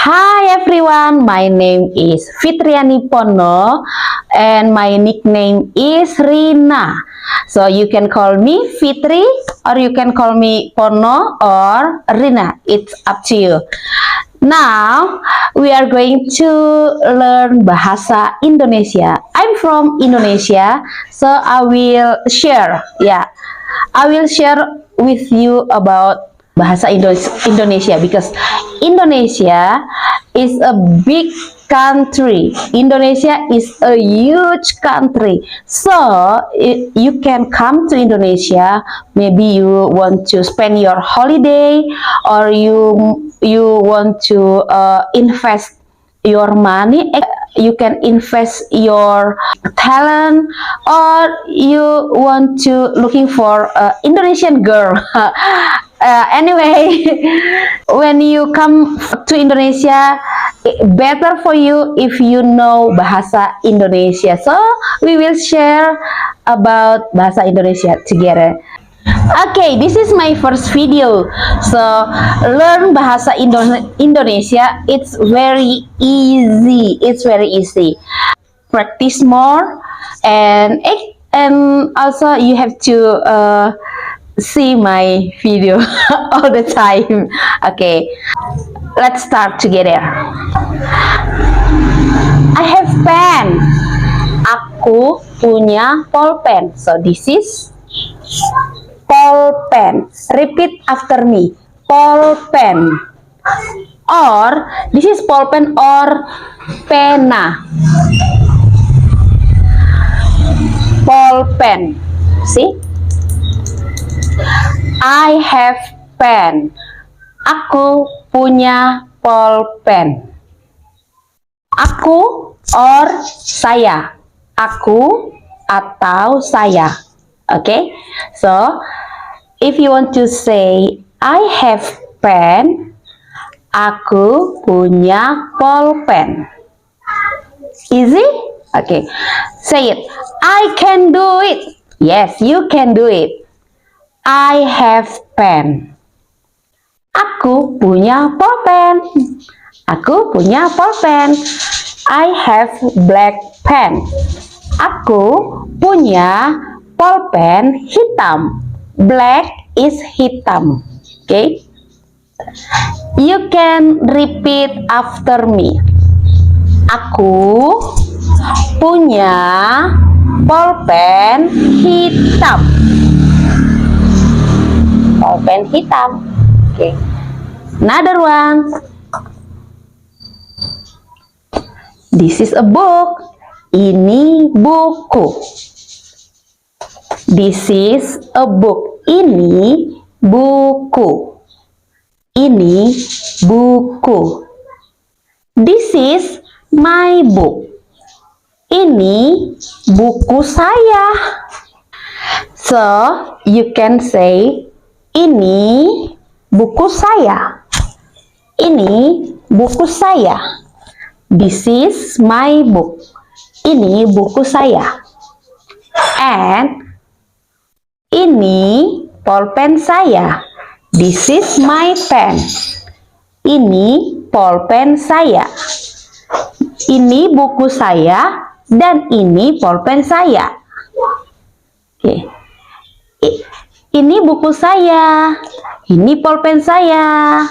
Hi everyone, my name is Fitriani Pono and my nickname is Rina. So you can call me Fitri or you can call me Pono or Rina. It's up to you. Now we are going to learn bahasa Indonesia. I'm from Indonesia, so I will share. I will share with you about bahasa Indonesia because Indonesia is a big country. Indonesia is a huge country. So you can come to Indonesia. Maybe you want to spend your holiday or you want to invest your money. You can invest your talent, or you want to looking for Indonesian girl. Anyway, when you come to Indonesia, better for you if you know bahasa Indonesia. So we will share about bahasa Indonesia together. Okay, this is my first video. So learn bahasa Indonesia. It's very easy. It's very easy. Practice more, and also you have to see my video all the time. Okay, let's start together. I have pen. Aku punya pulpen. So this is pulpen. Repeat after me. Pulpen. Or this is pulpen or pena. Pulpen. See? I have pen. Aku punya pulpen. Aku or saya. Aku atau saya. Okay? So, if you want to say I have pen, aku punya pulpen. Easy? Okay. Say it. I can do it. Yes, you can do it. I have pen. Aku punya pulpen. Aku punya pulpen. I have black pen. Aku punya pulpen hitam. Black is hitam. Okay? You can repeat after me. Aku punya pulpen hitam. Pulpen hitam. Okay. Another one. This is a book. Ini buku. This is a book. Ini buku. Ini buku. This is my book. Ini buku saya. So, you can say, ini buku saya. Ini buku saya. This is my book. Ini buku saya. And ini pulpen saya. This is my pen. Ini pulpen saya. Ini buku saya dan ini pulpen saya. Oke. Ini buku saya. Ini pulpen saya.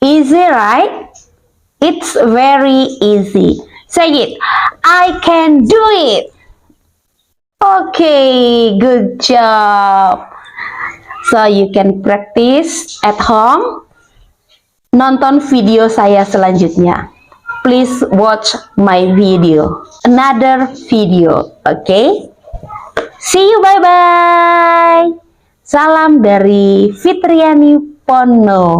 Easy, right? It's very easy. Say it. I can do it. Okay, good job. So you can practice at home. Nonton video saya selanjutnya. Please watch my video. Another video. Okay? See you, bye-bye. Salam dari Fitriani Pono.